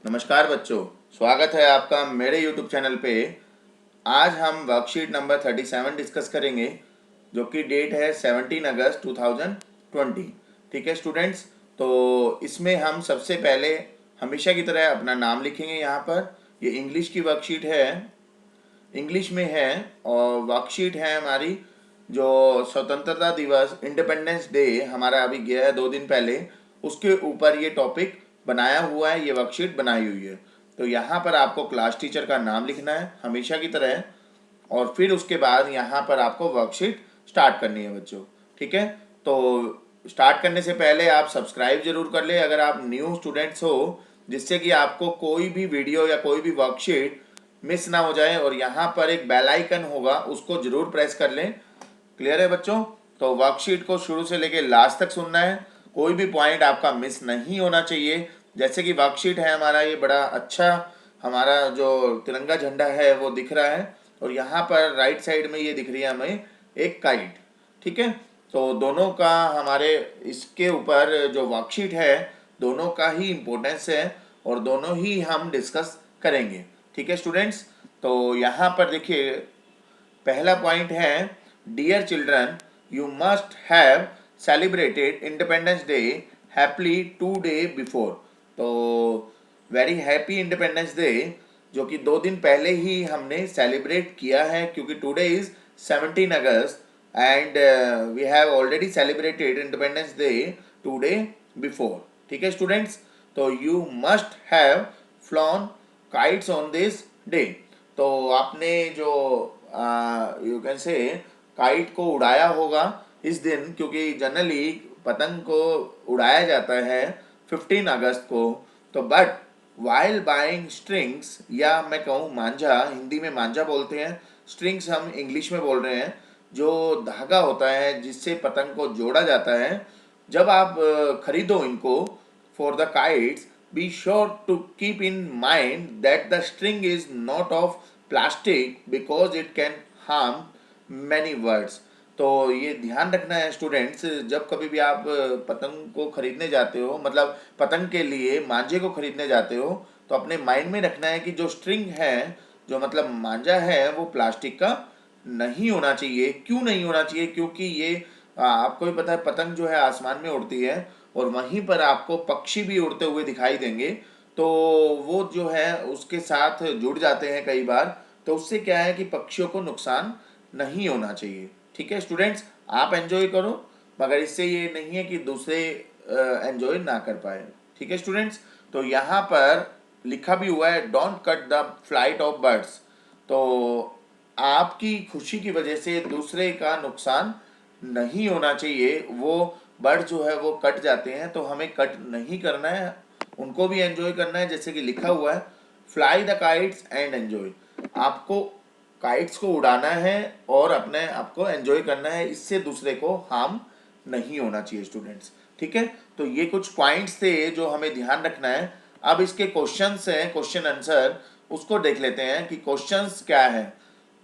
नमस्कार बच्चों, स्वागत है आपका मेरे YouTube चैनल पे। आज हम वर्कशीट नंबर 37 डिस्कस करेंगे, जो कि डेट है 17 अगस्त 2020। ठीक है स्टूडेंट्स, तो इसमें हम सबसे पहले हमेशा की तरह अपना नाम लिखेंगे। यहाँ पर ये इंग्लिश की वर्कशीट है, इंग्लिश में है। और वर्कशीट है हमारी जो स्वतंत्रता दिवस इंडिपेंडेंस डे हमारा अभी गया है 2 दिन पहले, उसके ऊपर ये टॉपिक बनाया हुआ है, ये वर्कशीट बनाई हुई है। तो यहाँ पर आपको क्लास टीचर का नाम लिखना है हमेशा की तरह, और फिर उसके बाद यहाँ पर आपको वर्कशीट स्टार्ट करनी है बच्चों। ठीक है, तो स्टार्ट करने से पहले आप सब्सक्राइब जरूर कर ले अगर आप न्यू स्टूडेंट्स हो, जिससे कि आपको कोई भी वीडियो या कोई भी वर्कशीट मिस ना हो जाए। और यहाँ पर एक बेल आइकन होगा, उसको जरूर प्रेस कर लें। क्लियर है बच्चों? तो वर्कशीट को शुरू से लेके लास्ट तक सुनना है, कोई भी पॉइंट आपका मिस नहीं होना चाहिए। जैसे कि वर्कशीट है हमारा, ये बड़ा अच्छा हमारा जो तिरंगा झंडा है वो दिख रहा है, और यहाँ पर राइट साइड में ये दिख रही है हमें एक काइट। ठीक है, तो दोनों का हमारे इसके ऊपर जो वर्कशीट है दोनों का ही इम्पोर्टेंस है, और दोनों ही हम डिस्कस करेंगे। ठीक है स्टूडेंट्स, तो यहाँ पर देखिए पहला पॉइंट है, dear children, you must have celebrated Independence Day happily 2 day before. तो वेरी हैप्पी इंडिपेंडेंस डे, जो कि 2 दिन पहले ही हमने सेलिब्रेट किया है, क्योंकि today is 17 August and we have already celebrated Independence Day 2 day before. ठीक है स्टूडेंट्स, तो you must have flown kites on this day. तो आपने जो यू कैन से काइट को उड़ाया होगा इस दिन, क्योंकि जनरली पतंग को उड़ाया जाता है 15 अगस्त को। तो बट वाइल बाइंग स्ट्रिंग्स, या मैं कहूँ मांझा, हिंदी में मांझा बोलते हैं, स्ट्रिंग्स हम इंग्लिश में बोल रहे हैं, जो धागा होता है जिससे पतंग को जोड़ा जाता है। जब आप खरीदो इनको for the kites, be sure to keep in mind that the string is not of plastic because it can harm many words. तो ये ध्यान रखना है स्टूडेंट्स, जब कभी भी आप पतंग को खरीदने जाते हो, मतलब पतंग के लिए मांझे को खरीदने जाते हो, तो अपने माइंड में रखना है कि जो स्ट्रिंग है, जो मतलब मांझा है, वो प्लास्टिक का नहीं होना चाहिए। क्यों नहीं होना चाहिए? क्योंकि ये आपको भी पता है पतंग जो है आसमान में उड़ती है, और वहीं पर आपको पक्षी भी उड़ते हुए दिखाई देंगे, तो वो जो है उसके साथ जुड़ जाते हैं कई बार। तो उससे क्या है कि पक्षियों को नुकसान नहीं होना चाहिए। ठीक है स्टूडेंट्स, आप एंजॉय करो, मगर इससे ये नहीं है कि दूसरे एंजॉय ना कर पाए। ठीक है स्टूडेंट्स, तो यहाँ पर लिखा भी हुआ है, don't cut the flight of birds. तो आपकी खुशी की वजह से दूसरे का नुकसान नहीं होना चाहिए। वो बर्ड जो है वो कट जाते हैं, तो हमें कट नहीं करना है, उनको भी एंजॉय करना है। जैसे कि लिखा हुआ है, fly the kites and enjoy. आपको काइट्स को उड़ाना है और अपने आपको एंजॉय करना है, इससे दूसरे को हार्म नहीं होना चाहिए स्टूडेंट्स। ठीक है, तो ये कुछ पॉइंट्स थे जो हमें ध्यान रखना है। अब इसके क्वेश्चंस हैं, क्वेश्चन आंसर, उसको देख लेते हैं कि क्वेश्चंस क्या है।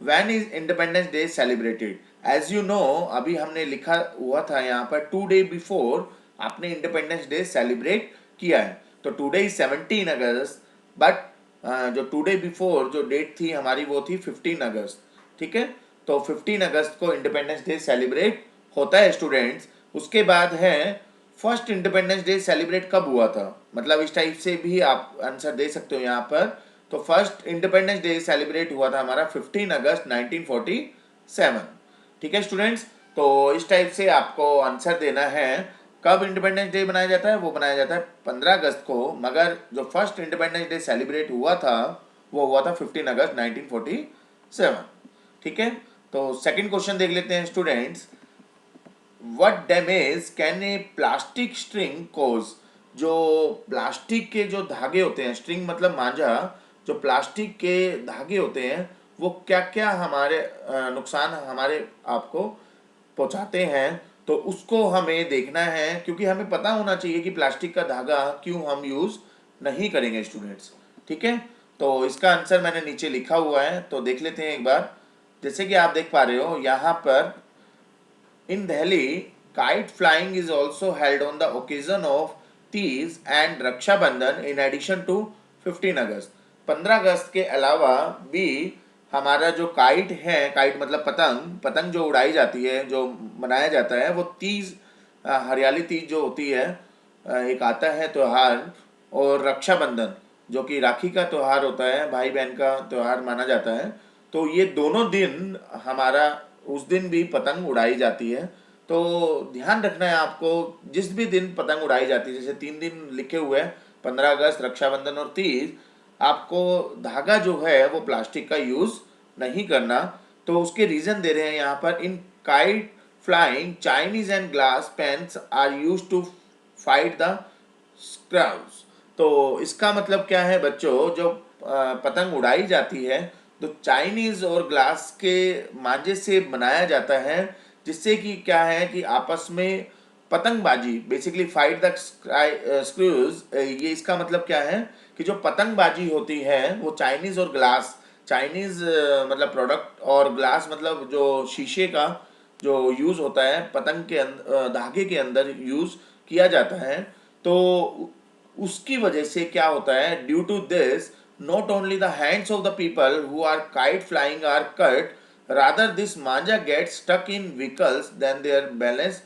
When is Independence Day celebrated? As you know, अभी हमने लिखा हुआ था यहाँ पर 2 डे बिफोर आपने इंडिपेंडेंस डे सेलिब्रेट किया है। तो टुडे इज 17 अगस्त, बट जो 2 डे बिफोर जो डेट थी हमारी वो थी 15 अगस्त। ठीक है, तो 15 अगस्त को इंडिपेंडेंस डे सेलिब्रेट होता है स्टूडेंट्स। उसके बाद है, फर्स्ट इंडिपेंडेंस डे सेलिब्रेट कब हुआ था? मतलब इस टाइप से भी आप आंसर दे सकते हो यहाँ पर। तो फर्स्ट इंडिपेंडेंस डे सेलिब्रेट हुआ था हमारा 15 अगस्त 1947। ठीक है स्टूडेंट्स, तो इस टाइप से आपको आंसर देना है। कब इंडिपेंडेंस डे बनाया जाता है? वो बनाया जाता है 15 अगस्त को, मगर जो फर्स्ट इंडिपेंडेंस डे सेलिब्रेट हुआ था वो हुआ था 15 अगस्त 1947। ठीक है, तो सेकंड क्वेश्चन देख लेते हैं students. What damage can a plastic string cause? जो प्लास्टिक के जो धागे होते हैं, स्ट्रिंग मतलब मांझा, जो प्लास्टिक के धागे होते हैं, वो क्या क्या हमारे नुकसान हमारे आपको पहुंचाते हैं, तो उसको हमें देखना है। क्योंकि हमें पता होना चाहिए कि प्लास्टिक का धागा क्यों हम यूज़ नहीं करेंगे स्टूडेंट्स। ठीक है, तो इसका आंसर मैंने नीचे लिखा हुआ है, तो देख लेते हैं एक बार। जैसे कि आप देख पा रहे हो यहाँ पर, in Delhi, kite flying is also held on the occasion of Tees and Raksha Bandhan in addition to 15 अगस्त। 15 अगस्त के अलावा भी हमारा जो काइट है, काइट मतलब पतंग, पतंग जो उड़ाई जाती है, जो मनाया जाता है, वो तीज, हरियाली तीज जो होती है, एक आता है त्योहार, और रक्षाबंधन जो कि राखी का त्योहार होता है, भाई बहन का त्योहार माना जाता है। तो ये दोनों दिन हमारा, उस दिन भी पतंग उड़ाई जाती है। तो ध्यान रखना है आपको, जिस भी दिन पतंग उड़ाई जाती है, जैसे 3 दिन लिखे हुए हैं, 15 अगस्त, रक्षाबंधन और तीज, आपको धागा जो है वो प्लास्टिक का यूज़ नहीं करना। तो उसके रीज़न दे रहे हैं यहाँ पर, in kite flying Chinese and glass pens are use to fight the scrouse. तो इसका मतलब क्या है बच्चों, जो पतंग उड़ाई जाती है तो चाइनीज और ग्लास के मांझे से बनाया जाता है, जिससे कि क्या है कि आपस में पतंगबाजी, बेसिकली फाइट द स्क्रूज। ये इसका मतलब क्या है कि जो पतंगबाजी होती है वो चाइनीज और ग्लास, चाइनीज मतलब प्रोडक्ट, और ग्लास मतलब जो शीशे का जो यूज़ होता है पतंग के धागे के अंदर यूज़ किया जाता है। तो उसकी वजह से क्या होता है, due to this not only the hands of the people who are kite flying are cut, rather this manja get stuck in vehicles then their balance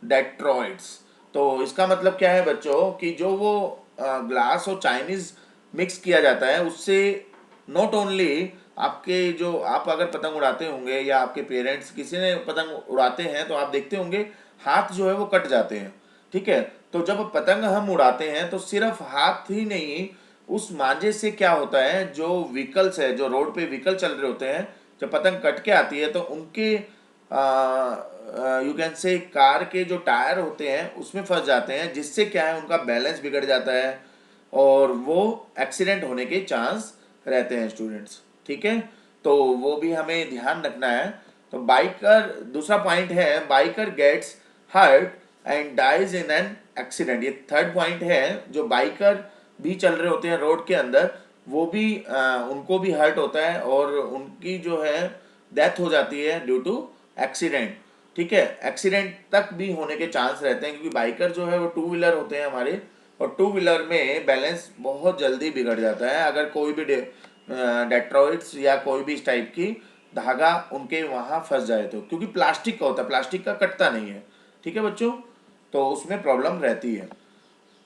deteriorates. तो इसका मतलब क्या है बच्चों कि जो वो ग्लास और चाइनीज मिक्स किया जाता है, उससे नॉट ओनली आपके, जो आप अगर पतंग उड़ाते होंगे या आपके पेरेंट्स किसी ने पतंग उड़ाते हैं तो आप देखते होंगे हाथ जो है वो कट जाते हैं। ठीक है, तो जब पतंग हम उड़ाते हैं तो सिर्फ हाथ ही नहीं, उस मांझे से क्या होता है, जो व्हीकल्स है, जो रोड पे व्हीकल चल रहे होते हैं, जब पतंग कट के आती है तो उनके यू कैन से कार के जो टायर होते हैं उसमें फंस जाते हैं, जिससे क्या है उनका बैलेंस बिगड़ जाता है और वो एक्सीडेंट होने के चांस रहते हैं स्टूडेंट्स। ठीक है, तो वो भी हमें ध्यान रखना है। तो बाइकर, दूसरा पॉइंट है, biker gets hurt and dies in an accident. ये थर्ड पॉइंट है, जो बाइकर भी चल रहे होते हैं रोड के अंदर, वो भी उनको भी हर्ट होता है और उनकी जो है डेथ हो जाती है ड्यू टू एक्सीडेंट। ठीक है, एक्सीडेंट तक भी होने के चांस रहते हैं, क्योंकि बाइकर जो है वो टू व्हीलर होते हैं हमारे, और टू व्हीलर में बैलेंस बहुत जल्दी बिगड़ जाता है अगर कोई भी डेट्रॉइड्स या कोई भी इस टाइप की धागा उनके वहाँ फंस जाए तो, क्योंकि प्लास्टिक का होता है, प्लास्टिक का कटता नहीं है। ठीक है बच्चों, तो उसमें प्रॉब्लम रहती है।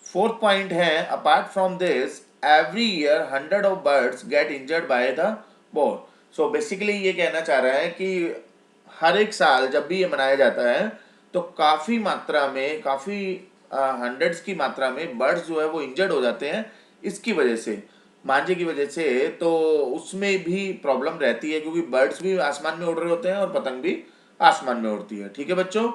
फोर्थ पॉइंट है, apart from this every year 100 of birds get injured by the ball. So basically ये कहना चाह रहा है कि हर एक साल जब भी ये मनाया जाता है तो काफ़ी मात्रा में, काफ़ी हंड्रेड्स की मात्रा में बर्ड्स जो है वो इंजर्ड हो जाते हैं इसकी वजह से, मांझे की वजह से। तो उसमें भी प्रॉब्लम रहती है, क्योंकि बर्ड्स भी आसमान में उड़ रहे होते हैं और पतंग भी आसमान में उड़ती है। ठीक है बच्चों,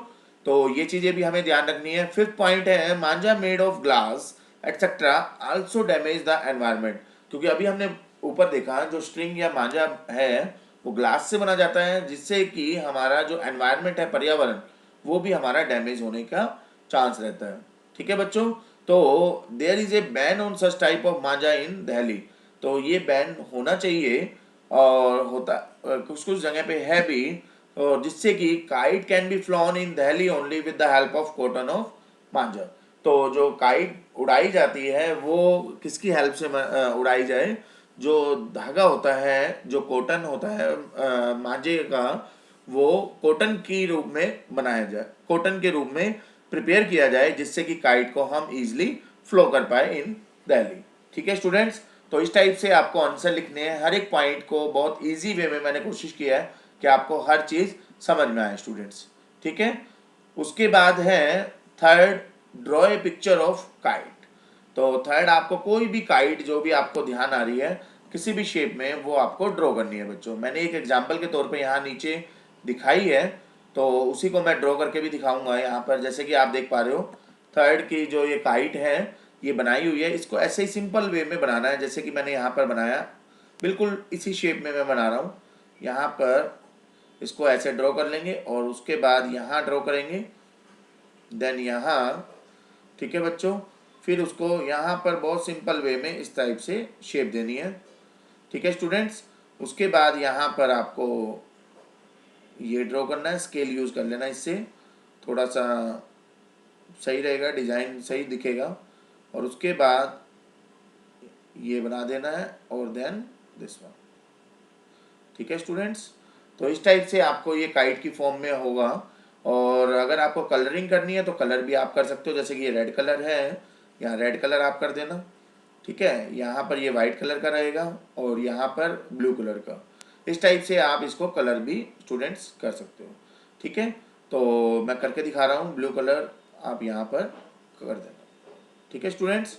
तो ये चीज़ें भी हमें ध्यान रखनी है। फिफ्थ पॉइंट है, manjha made of glass etcetera also damage the environment. क्योंकि अभी हमने ऊपर देखा, जो स्ट्रिंग या मांझा है वो ग्लास से बना जाता है, जिससे कि हमारा जो एनवायरनमेंट है, पर्यावरण, वो भी हमारा डैमेज होने का चांस रहता है। ठीक है बच्चों, तो there is a ban on such type of manjha in Delhi. तो ये बैन होना चाहिए, और होता कुछ कुछ जगह पे है भी, और जिससे कि kite can be flown in Delhi only with the help of cotton of manjha. तो जो काइट उड़ाई जाती है वो किसकी हेल्प से उड़ाई जाए, जो धागा होता है, जो कॉटन होता है मांझे का, वो कॉटन की रूप में बनाया जाए, कॉटन के रूप में प्रिपेयर किया जाए, जिससे कि काइट को हम इजीली फ्लो कर पाए इन दिल्ली। ठीक है स्टूडेंट्स, तो इस टाइप से आपको आंसर लिखने हैं, हर एक पॉइंट को बहुत इजी वे में मैंने कोशिश किया है कि आपको हर चीज़ समझ में आए स्टूडेंट्स। ठीक है, उसके बाद है third, draw a picture of kite. तो थर्ड, आपको कोई भी काइट जो भी आपको ध्यान आ रही है किसी भी शेप में, वो आपको ड्रॉ करनी है बच्चों। मैंने एक एग्जाम्पल के तौर पे यहाँ नीचे दिखाई है, तो उसी को मैं ड्रॉ करके भी दिखाऊंगा यहाँ पर। जैसे कि आप देख पा रहे हो, थर्ड की जो ये काइट है ये बनाई हुई है, इसको ऐसे ही सिंपल वे में बनाना है, जैसे कि मैंने यहाँ पर बनाया, बिल्कुल इसी शेप में मैं बना रहा हूँ। यहाँ पर इसको ऐसे ड्रॉ कर लेंगे और उसके बाद यहाँ ड्रॉ करेंगे, देन यहाँ। ठीक है बच्चों, फिर उसको यहाँ पर बहुत सिंपल वे में इस टाइप से शेप देनी है। ठीक है स्टूडेंट्स, उसके बाद यहाँ पर आपको ये ड्रॉ करना है, स्केल यूज़ कर लेना, इससे थोड़ा सा सही रहेगा, डिज़ाइन सही दिखेगा। और उसके बाद ये बना देना है और देन दिस वन। ठीक है स्टूडेंट्स, तो इस टाइप से आपको ये काइट की फॉर्म में होगा। और अगर आपको कलरिंग करनी है तो कलर भी आप कर सकते हो, जैसे कि ये रेड कलर है, यहाँ रेड कलर आप कर देना। ठीक है, यहाँ पर ये वाइट कलर का रहेगा और यहाँ पर ब्लू कलर का। इस टाइप से आप इसको कलर भी स्टूडेंट्स कर सकते हो। ठीक है, तो मैं करके दिखा रहा हूँ। ब्लू कलर आप यहाँ पर कर देना। ठीक है स्टूडेंट्स,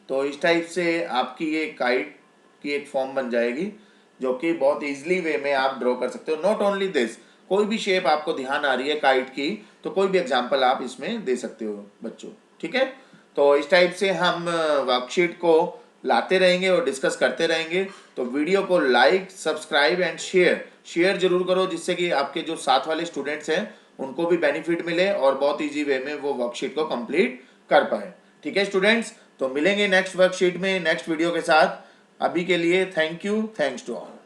तो इस टाइप से आपकी ये काइट की एक फॉर्म बन जाएगी जो कि बहुत इजीली वे में आप ड्रॉ कर सकते हो। नॉट ओनली दिस, कोई भी शेप आपको ध्यान आ रही है काइट की तो कोई भी एग्जांपल आप इसमें दे सकते हो बच्चों। ठीक है, तो इस टाइप से हम वर्कशीट को लाते रहेंगे और डिस्कस करते रहेंगे। तो वीडियो को लाइक, सब्सक्राइब एंड शेयर जरूर करो, जिससे कि आपके जो साथ वाले स्टूडेंट्स हैं उनको भी बेनिफिट मिले और बहुत ईजी वे में वो वर्कशीट को कंप्लीट कर पाए। ठीक है स्टूडेंट्स, तो मिलेंगे नेक्स्ट वर्कशीट में नेक्स्ट वीडियो के साथ। अभी के लिए thank you, thanks to all.